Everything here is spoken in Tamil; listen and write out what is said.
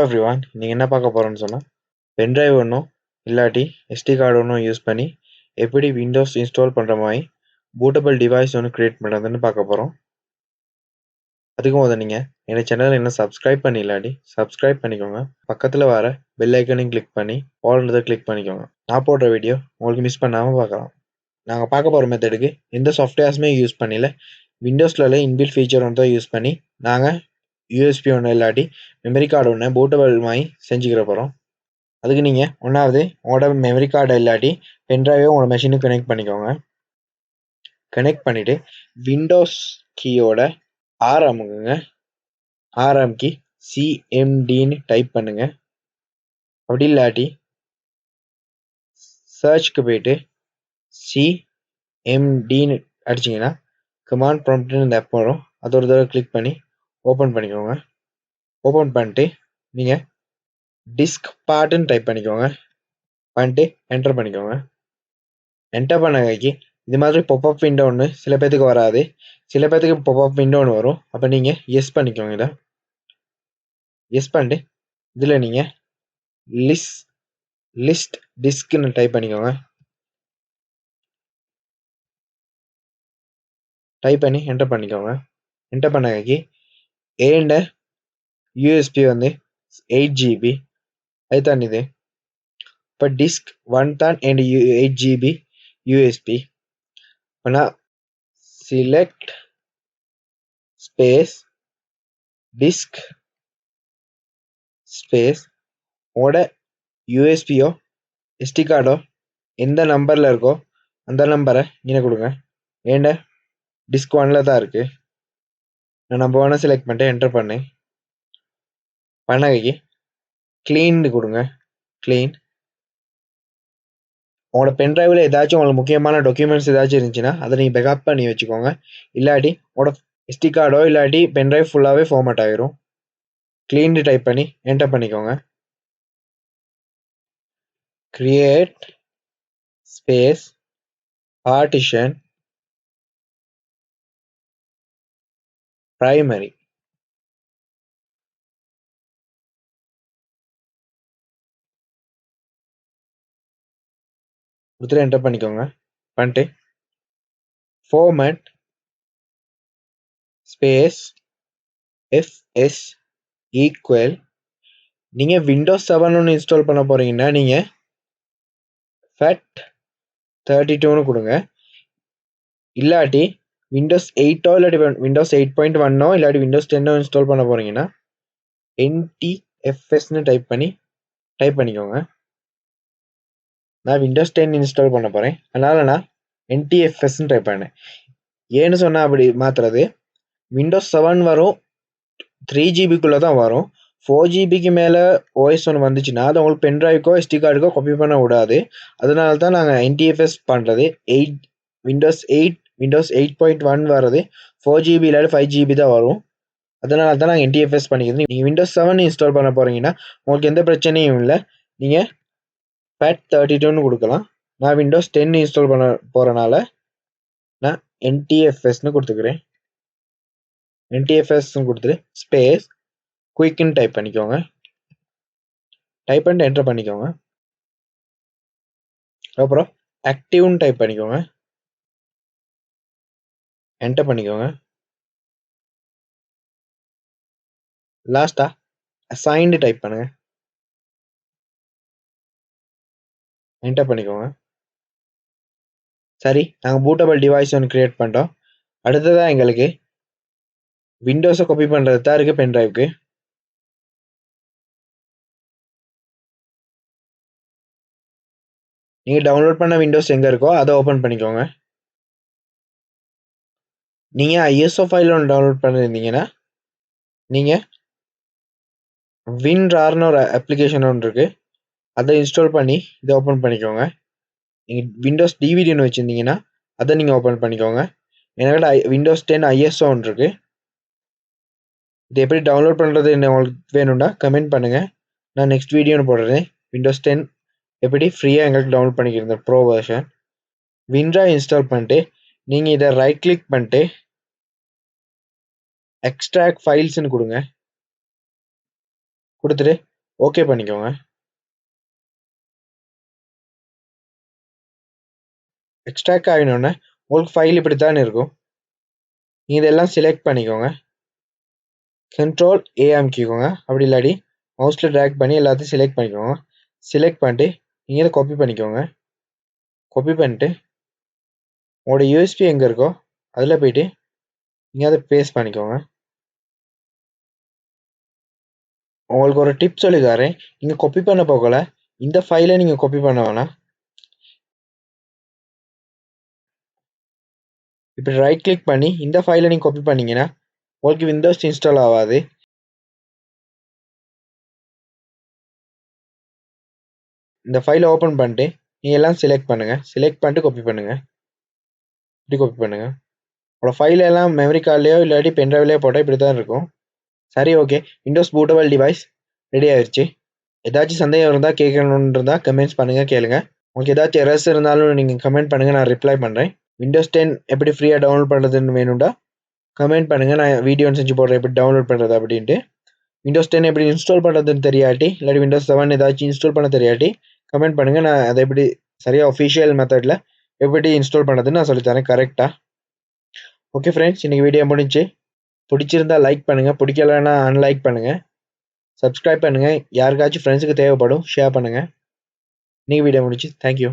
எவ்ரிவான், நீங்கள் என்ன பார்க்க போகிறோன்னு சொன்னால் பென்ட்ரைவ் ஒன்றும் இல்லாட்டி எஸ்டி கார்டு ஒன்றும் யூஸ் பண்ணி எப்படி விண்டோஸ் இன்ஸ்டால் பண்ணுற மாதிரி பூட்டபிள் டிவைஸ் ஒன்று க்ரியேட் பண்ணுறதுன்னு பார்க்க போகிறோம். அதுக்கு முதல்ல நீங்கள் என்னோட சேனலை என்ன சப்ஸ்கிரைப் பண்ணி இல்லாட்டி சப்ஸ்கிரைப் பண்ணிக்கோங்க. பக்கத்தில் வர பெல் ஐக்கனையும் கிளிக் பண்ணி ஆல்ன்றதை கிளிக் பண்ணிக்கோங்க. நான் போடுற வீடியோ உங்களுக்கு மிஸ் பண்ணாமல் பார்க்கலாம். நாங்கள் பார்க்க போகிற மெத்தடுக்கு எந்த சாஃப்ட்வேர்ஸுமே யூஸ் பண்ணல, விண்டோஸில் இன்பில்ட் ஃபீச்சர் ஒன்று தான் யூஸ் பண்ணி நாங்கள் யூஎஸ்பி ஒன்று இல்லாட்டி மெமரி கார்டு ஒன்று பூட்டபிள் மாதிரி செஞ்சுக்கிற போகிறோம். அதுக்கு நீங்கள் ஒன்றாவது உங்களோட மெமரி கார்டு இல்லாட்டி பென்ட்ரைவே உங்களோட மெஷினுக்கு கனெக்ட் பண்ணிக்கோங்க. கனெக்ட் பண்ணிவிட்டு விண்டோஸ் கீயோட ஆரம்பிங்க. ஆர்எம் கீ சிஎம்டின்னு டைப் பண்ணுங்க. அப்படி இல்லாட்டி சர்ச்சுக்கு போயிட்டு சிஎம்டின்னு அடிச்சிங்கன்னா கமாண்ட் ப்ராம்ப்ட்னு இந்த ஆப் வரும். அது ஒரு தடவை கிளிக் பண்ணி ஓப்பன் பண்ணிக்கோங்க. ஓப்பன் பண்ணிட்டு நீங்கள் டிஸ்க் பார்ட்டுன்னு டைப் பண்ணிக்கோங்க. பண்ணிட்டு என்டர் பண்ணிக்கோங்க. என்டர் பண்ண கைக்கு இது மாதிரி பாப்அப் விண்டோ ஒன்று சில பேர்த்துக்கு வராது, சில பேர்த்துக்கு பாப்அப் விண்டோ ஒன்று வரும். அப்போ நீங்கள் எஸ் பண்ணிக்கோங்க. இதை எஸ் பண்ணிட்டு இதில் நீங்கள் லிஸ்ட் டிஸ்க்னு டைப் பண்ணிக்கோங்க. டைப் பண்ணி என்டர் பண்ணிக்கோங்க. என்டர் பண்ண கைக்கு ஏண்ட யூஎஸ்பி வந்து 8 GB அது தான் இது. இப்போ டிஸ்க் 1 தான் and 8 GB யூஎஸ்பி. ஆனால் select space disk space ஓட யூஎஸ்பியோ எஸ்டி கார்டோ எந்த நம்பரில் இருக்கோ அந்த நம்பரை இங்கே கொடுங்க. ஏண்ட டிஸ்க் 1ல் தான் இருக்குது. நான் நம்பர் 1 செலக்ட் பண்ணிட்டு என்டர் பண்ணேன். பண்ணகைக்கு க்ளீன்னு கொடுங்க. க்ளீன் உங்களோட பென்ட்ரைவில் ஏதாச்சும் உங்களுக்கு முக்கியமான டாக்குமெண்ட்ஸ் ஏதாச்சும் இருந்துச்சுன்னா அதை நீங்கள் பேக்கப் பண்ணி வச்சுக்கோங்க. இல்லாட்டி உங்களோட எஸ்டி கார்டோ இல்லாட்டி பென்ட்ரைவ் ஃபுல்லாகவே ஃபார்மேட் ஆகிரும். க்ளீன்னு டைப் பண்ணி என்டர் பண்ணிக்கோங்க. கிரியேட் ஸ்பேஸ் பார்ட்டிஷன் பிரைமரி கொடுத்துட்டு என்டர் பண்ணிக்கோங்க. பண்ணிட்டு ஃபார்மேட் ஸ்பேஸ் எஃப்எஸ் ஈக்குவல் நீங்கள் விண்டோஸ் 7 ஒன்று இன்ஸ்டால் பண்ண போகிறீங்கன்னா நீங்கள் FAT32ன்னு கொடுங்க. இல்லாட்டி விண்டோஸ் 8ஓ இல்லாட்டி விண்டோஸ் 8.1ஓ இல்லாட்டி விண்டோஸ் 10ஓ இன்ஸ்டால் பண்ண போகிறீங்கன்னா NTFSன்னு டைப் பண்ணிக்கோங்க. நான் விண்டோஸ் 10 இன்ஸ்டால் பண்ண போகிறேன், அதனால் நான் NTFSன்னு டைப் பண்ணேன். ஏன்னு சொன்னால் அப்படி மாற்றுறது, விண்டோஸ் 7 வரும் 3 GBக்குள்ளே தான் வரும். 4 GBக்கு மேலே ஓஎஸ் ஒன்று வந்துச்சுன்னா அது உங்களுக்கு பென்ட்ரைவ்க்கோ எஸ்டி கார்டுக்கோ காப்பி பண்ண விடாது. அதனால தான் நாங்கள் NTFS பண்ணுறது. விண்டோஸ் 8.1 வர்றது 4 GB இல்லாட்டி 5 GB தான் வரும். அதனால தான் நாங்கள் NTFS பண்ணிக்கிறது. நீங்கள் விண்டோஸ் 7 இன்ஸ்டால் பண்ண போகிறீங்கன்னா உங்களுக்கு எந்த பிரச்சனையும் இல்லை, நீங்கள் FAT32ன்னு கொடுக்கலாம். நான் விண்டோஸ் 10 இன்ஸ்டால் பண்ண போகிறனால நான் NTFSன்னு கொடுத்துக்கிறேன். NTFSன்னு கொடுத்துட்டு ஸ்பேஸ் குயிக்னு டைப் பண்ணிக்கோங்க. டைப் பண்ணிட்டு என்டர் பண்ணிக்கோங்க. அப்புறம் ஆக்டிவ்னு டைப் பண்ணிக்கோங்க. என்டர் பண்ணிக்கோங்க. லாஸ்ட்டாக அசைன்டு டைப் பண்ணுங்க. என்டர் பண்ணிக்கோங்க. சரி, நாங்கள் பூட்டபிள் டிவைஸ் ஒன்று க்ரியேட் பண்ணிட்டோம். அடுத்ததாக எங்களுக்கு விண்டோஸை காப்பி பண்ணுறது தான் இருக்குது பென்ட்ரைவுக்கு. நீங்கள் டவுன்லோட் பண்ண விண்டோஸ் எங்கே இருக்கோ அதை ஓப்பன் பண்ணிக்கோங்க. நீங்கள் ஐஎஸ்ஓ ஃபைல் ஒன்று டவுன்லோட் பண்ணியிருந்தீங்கன்னா நீங்கள் WinRARன்னு ஒரு அப்ளிகேஷன் ஒன்று இருக்குது, அதை இன்ஸ்டால் பண்ணி இதை ஓப்பன் பண்ணிக்கோங்க. நீங்கள் விண்டோஸ் டிவிடி ஒன்று வச்சுருந்தீங்கன்னா அதை நீங்கள் ஓப்பன் பண்ணிக்கோங்க. என்கிட்ட விண்டோஸ் 10 ஐஎஸ்ஓ ஒன்று இருக்குது. இது எப்படி டவுன்லோட் பண்ணுறது என்ன உங்களுக்கு வேணும்னா கமெண்ட் பண்ணுங்கள். நான் நெக்ஸ்ட் வீடியோன்னு போடுறேன். விண்டோஸ் 10 எப்படி ஃப்ரீயாக எங்களுக்கு டவுன்லோட் பண்ணிக்கிறேன் ப்ரோ வெர்ஷன். WinRAR இன்ஸ்டால் பண்ணிட்டு நீங்கள் இதை ரைட் கிளிக் பண்ணிட்டு எக்ஸ்ட்ராக்ட் ஃபைல்ஸ்ன்னு கொடுங்க. கொடுத்துட்டு ஓகே பண்ணிக்கோங்க. எக்ஸ்ட்ராக்ட் ஆகினோடனே உங்களுக்கு ஃபைல் இப்படி தான் இருக்கும். இதெல்லாம் செலக்ட் பண்ணிக்கோங்க. கண்ட்ரோல் ஏ அமுக்கிக்கோங்க. அப்படி இல்லாட்டி மவுஸில் ட்ராக் பண்ணி எல்லாத்தையும் செலக்ட் பண்ணிக்கோங்க. செலக்ட் பண்ணிட்டு நீங்கள் இதை காப்பி பண்ணிக்கோங்க. காப்பி பண்ணிட்டு உங்களோட யூஎஸ்பி எங்கே இருக்கோ அதில் போயிட்டு நீங்கள் அதை பேஸ்ட் பண்ணிக்கோங்க. உங்களுக்கு ஒரு டிப் சொல்லி தரேன். நீங்கள் காப்பி பண்ண போகல, இந்த ஃபைலை நீங்கள் காப்பி பண்ண வேணாம். இப்படி ரைட் கிளிக் பண்ணி இந்த ஃபைலை நீங்கள் காப்பி பண்ணீங்கன்னா உங்களுக்கு விண்டோஸ் இன்ஸ்டால் ஆகாது. இந்த ஃபைலை ஓப்பன் பண்ணிட்டு நீங்கள் எல்லாம் செலக்ட் பண்ணுங்கள். செலக்ட் பண்ணிட்டு காப்பி பண்ணுங்கள். இப்படி காப்பி பண்ணுங்கள். உங்களோட ஃபைல் எல்லாம் மெமரி கார்ட்லேயோ இல்லாட்டி பென்ட்ரைவ்லேயோ போட்டால் இப்படி தான் இருக்கும். சரி, okay. Windows bootable device ready ஆயிடுச்சு. ஏதாச்சும் சந்தேகம் இருந்தால் கேட்கணுன்னு இருந்தால் கமெண்ட்ஸ் பண்ணுங்கள், கேளுங்க. உங்களுக்கு ஏதாச்சும் எரர்ஸ் இருந்தாலும் நீங்கள் கமெண்ட் பண்ணுங்கள், நான் ரிப்ளை பண்ணுறேன். விண்டோஸ் 10 எப்படி ஃப்ரீயாக டவுன்லோட் பண்ணுறதுன்னு வேணும்டா கமெண்ட் பண்ணுங்கள், நான் வீடியோ செஞ்சு போடுறேன் எப்படி டவுன்லோட் பண்ணுறது அப்படின்ட்டு. விண்டோஸ் 10 எப்படி இன்ஸ்டால் பண்ணுறதுன்னு தெரியாட்டி இல்லாட்டி விண்டோஸ் 7 ஏதாச்சும் இன்ஸ்டால் பண்ண தெரியாட்டி கமெண்ட் பண்ணுங்கள், நான் அதை எப்படி சரியாக ஒஃபிஷியல் மெத்தடில் எப்படி இன்ஸ்டால் பண்ணுறதுன்னு நான் சொல்லித்தரேன் கரெக்டாக. ஓகே ஃப்ரெண்ட்ஸ், இன்றைக்கி வீடியோ முடிஞ்சு. பிடிச்சிருந்தா லைக் பண்ணுங்கள், பிடிக்கலன்னா அன்லைக் பண்ணுங்கள், சப்ஸ்கிரைப் பண்ணுங்கள். யாருக்காச்சும் ஃப்ரெண்ட்ஸுக்கு தேவைப்படும் ஷேர் பண்ணுங்கள். இன்றைக்கி வீடியோ முடிச்சு. தேங்க்யூ.